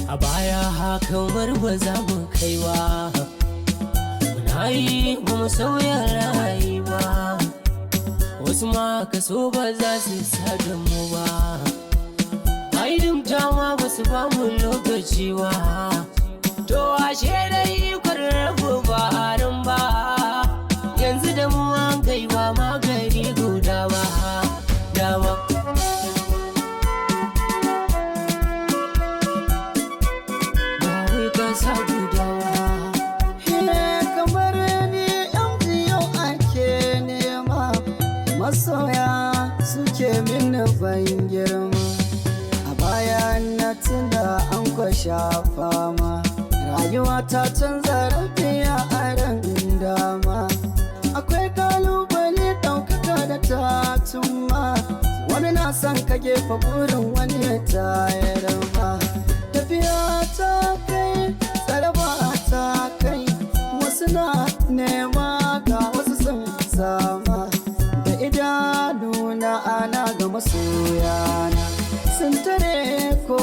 a baya hakan ba za mu kaiwa. Muna yi ba mu sauya rayuwa, wasu ma kaso ba za su sada mu ba. Aidin dama ba su ba mu lokaci ba, to ashe dai kwararrabu ba harin ba. Yanzu da mu an kai ba magani guda ba dama. Masoya suke mini ban girma, a baya na tuna an kwasha fama. Rayuwa ta canza rafiya a ran dama, akwai kalubale ɗaukaka da tatuma. Wani na son ka gefa burin wani ya tayar ma. Tafiya ta kai tsaraba ta kai, wasu na nema ga wasu sun sama. Idanuna ana ga masoyana sun tare ko